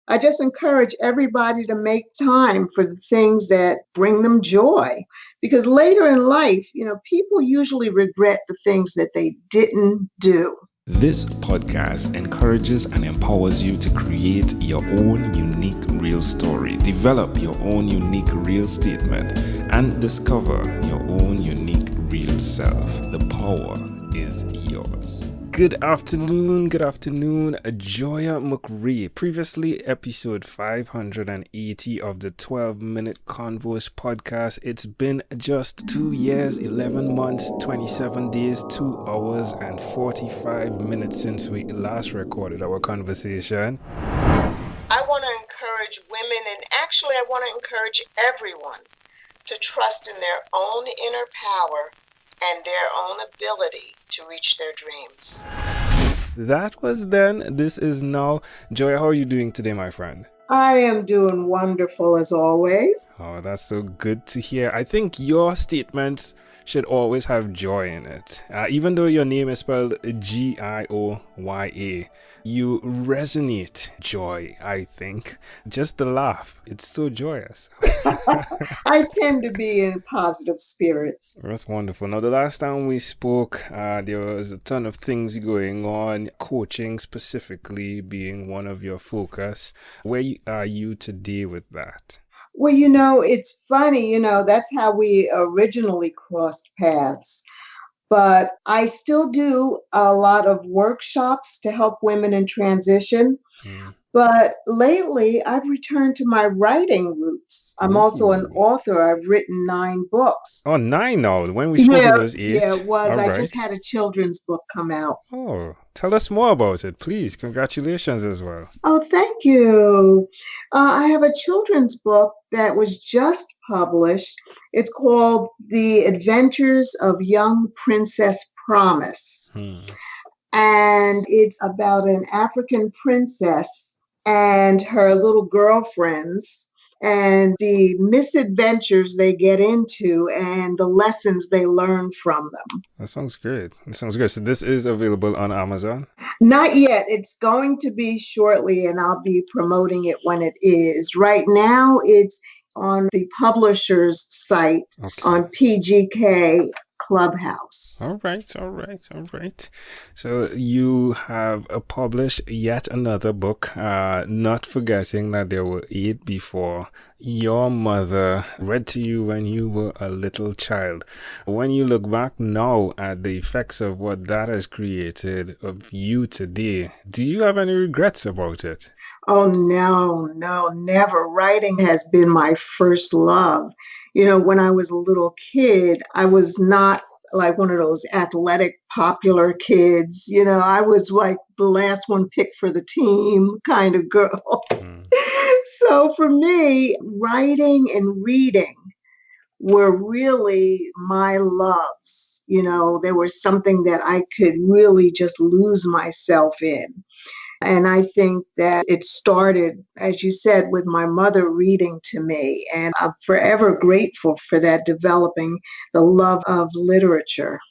I just encourage everybody to make time for the things that bring them joy. Because later in life, people usually regret the things that they didn't do. This podcast encourages and empowers you to create your own unique real story, develop your own unique real statement, and discover your own unique real self. The power is yours. Good afternoon, Gioya McRae. Previously, episode 580 of the 12-minute Converse podcast. It's been just 2 years, 11 months, 27 days, 2 hours, and 45 minutes since we last recorded our conversation. I want to encourage women, and actually I want to encourage everyone to trust in their own inner power and their own ability to reach their dreams. That was then. This is now. Joy, how are you doing today, my friend? I am doing wonderful as always. Oh, that's so good to hear. I think your statements should always have joy in it. Even though your name is spelled Gioya, you resonate joy, I think. Just the laugh. It's so joyous. I tend to be in positive spirits. That's wonderful. Now, the last time we spoke, there was a ton of things going on, coaching specifically being one of your focus. Where are you today with that? Well, it's funny, that's how we originally crossed paths. But I still do a lot of workshops to help women in transition. But lately, I've returned to my writing roots. I'm also an author. I've written 9 books. Oh, 9 now. When we spoke, it was 8. Yeah, it was. All I right. just had a children's book come out. Oh, tell us more about it, please. Congratulations as well. Oh, thank you. I have a children's book that was just published. It's called The Adventures of Young Princess Promise. And it's about an African princess and her little girlfriends and the misadventures they get into and the lessons they learn from them. That sounds great. So this is available on Amazon? Not yet. It's going to be shortly, and I'll be promoting it when it is. Right now, it's on the publisher's site on PGK Clubhouse. All right. So you have published yet another book, not forgetting that there were 8 before. Your mother read to you when you were a little child. When you look back now at the effects of what that has created of you today, do you have any regrets about it? Oh, no, never. Writing has been my first love. When I was a little kid, I was not like one of those athletic, popular kids. I was like the last one picked for the team kind of girl. So for me, writing and reading were really my loves. There was something that I could really just lose myself in. And I think that it started, as you said, with my mother reading to me. And I'm forever grateful for that, developing the love of literature.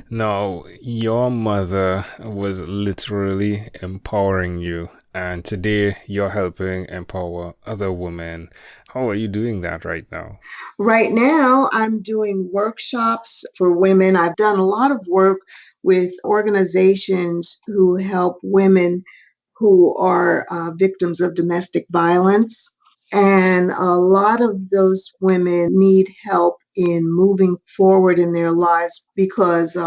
Now, your mother was literally empowering you. And today you're helping empower other women. How are you doing that right now? Right now, I'm doing workshops for women. I've done a lot of work with organizations who help women who are victims of domestic violence. And a lot of those women need help in moving forward in their lives because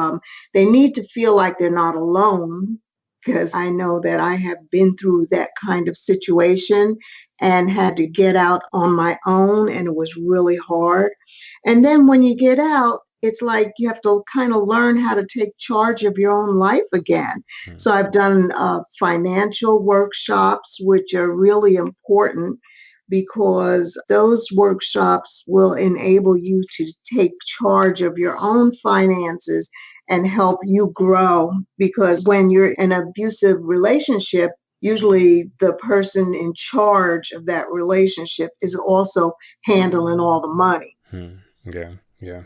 they need to feel like they're not alone. Because I know that I have been through that kind of situation and had to get out on my own, and it was really hard. And then when you get out, it's like you have to kind of learn how to take charge of your own life again. So I've done financial workshops, which are really important because those workshops will enable you to take charge of your own finances and help you grow. Because when you're in an abusive relationship, usually the person in charge of that relationship is also handling all the money. Yeah.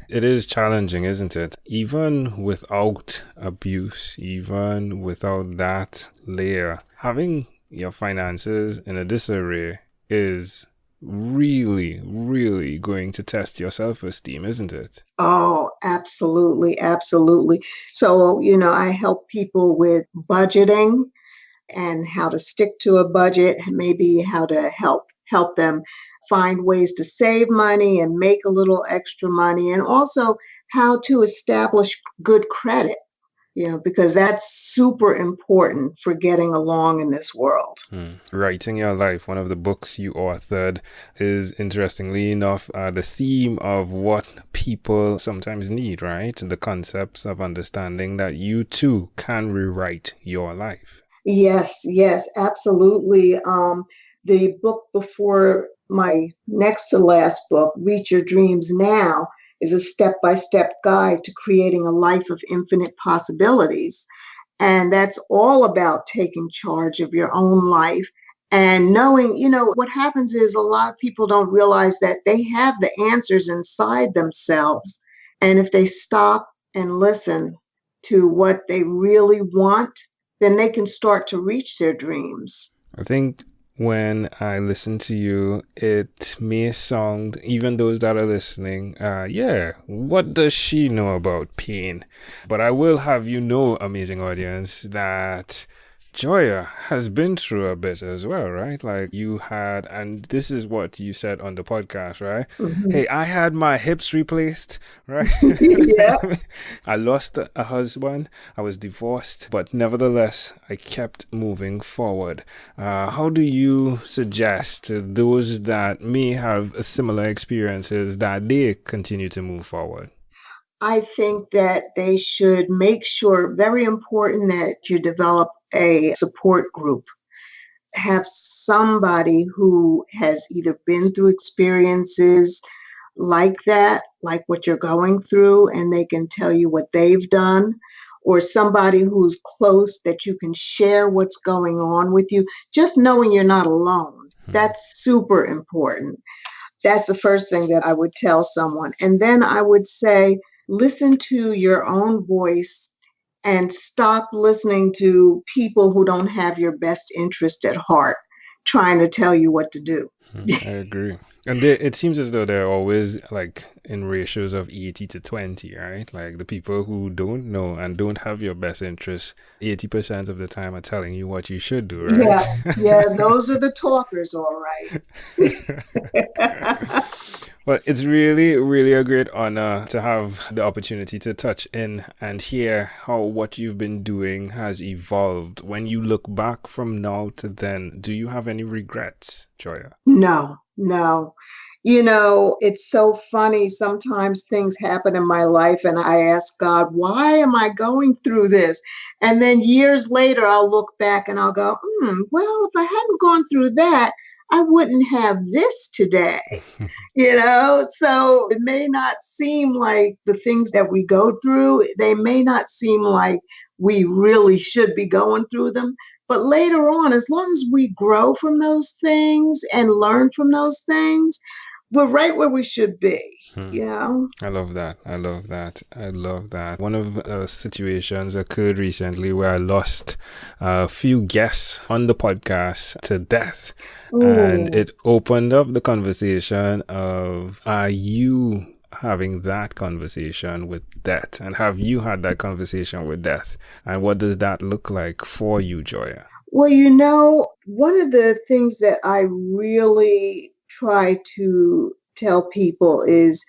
It is challenging, isn't it? Even without abuse, even without that layer, having your finances in a disarray is really, really going to test your self-esteem, isn't it? Oh, absolutely, absolutely. So, I help people with budgeting and how to stick to a budget, maybe how to help them find ways to save money and make a little extra money, and also how to establish good credit, because that's super important for getting along in this world. Writing Your Life, one of the books you authored, is interestingly enough the theme of what people sometimes need, right? The concepts of understanding that you too can rewrite your life. Yes, yes, absolutely. The book before my next to last book, Reach Your Dreams Now, is a step-by-step guide to creating a life of infinite possibilities. And that's all about taking charge of your own life and knowing, what happens is a lot of people don't realize that they have the answers inside themselves. And if they stop and listen to what they really want, then they can start to reach their dreams. I think when I listen to you, it may sound, even those that are listening, yeah, what does she know about pain? But I will have you know, amazing audience, that Gioya has been through a bit as well, right? Like you had, and this is what you said on the podcast, right? Mm-hmm. Hey, I had my hips replaced, right? Yeah. I lost a husband, I was divorced, but nevertheless, I kept moving forward. How do you suggest to those that may have similar experiences that they continue to move forward? I think that they should make sure, very important, that you develop a support group. Have somebody who has either been through experiences like that, like what you're going through, and they can tell you what they've done, or somebody who's close that you can share what's going on with you. Just knowing you're not alone. That's super important. That's the first thing that I would tell someone. And then I would say, listen to your own voice and stop listening to people who don't have your best interest at heart, trying to tell you what to do. I agree. And it seems as though they're always like in ratios of 80 to 20, right? Like the people who don't know and don't have your best interests, 80% of the time are telling you what you should do, right? Yeah, those are the talkers, all right. Well, it's really, really a great honor to have the opportunity to touch in and hear how what you've been doing has evolved. When you look back from now to then, do you have any regrets, Gioya? No, no. It's so funny. Sometimes things happen in my life, and I ask God, why am I going through this? And then years later, I'll look back and I'll go, well, if I hadn't gone through that, I wouldn't have this today. So it may not seem like the things that we go through, they may not seem like we really should be going through them. But later on, as long as we grow from those things and learn from those things, we're right where we should be. I love that. I love that. I love that. One of the situations occurred recently where I lost a few guests on the podcast to death. Ooh. And it opened up the conversation of, are you having that conversation with death? And have you had that conversation with death? And what does that look like for you, Gioya? Well, one of the things that I really try to tell people is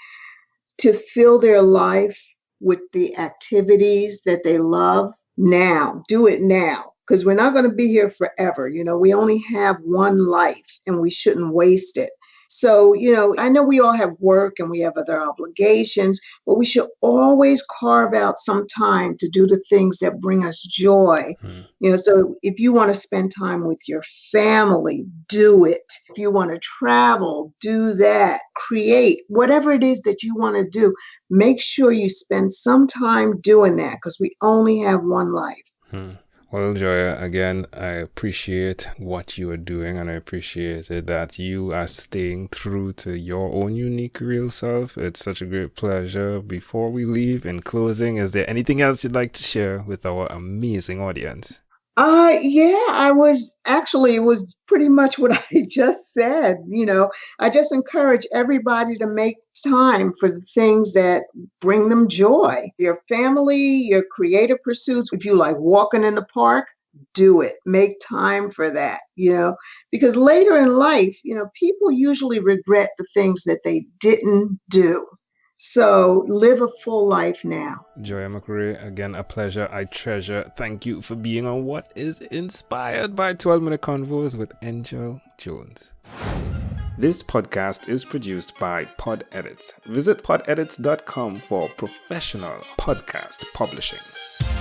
to fill their life with the activities that they love now. Do it now, because we're not going to be here forever. We only have one life and we shouldn't waste it. So, I know we all have work and we have other obligations, but we should always carve out some time to do the things that bring us joy. So if you want to spend time with your family, do it. If you want to travel, do that. Create whatever it is that you want to do. Make sure you spend some time doing that, because we only have one life. Well, Gioya, again, I appreciate what you are doing, and I appreciate it that you are staying true to your own unique real self. It's such a great pleasure. Before we leave, in closing, is there anything else you'd like to share with our amazing audience? Yeah, it was pretty much what I just said. I just encourage everybody to make time for the things that bring them joy. Your family, your creative pursuits. If you like walking in the park, do it. Make time for that, because later in life, people usually regret the things that they didn't do. So live a full life now. Gioya McRae, again, a pleasure. I treasure. Thank you for being on what is inspired by 12-Minute Convos with Angel Jones. This podcast is produced by Pod Edits. Visit podedits.com for professional podcast publishing.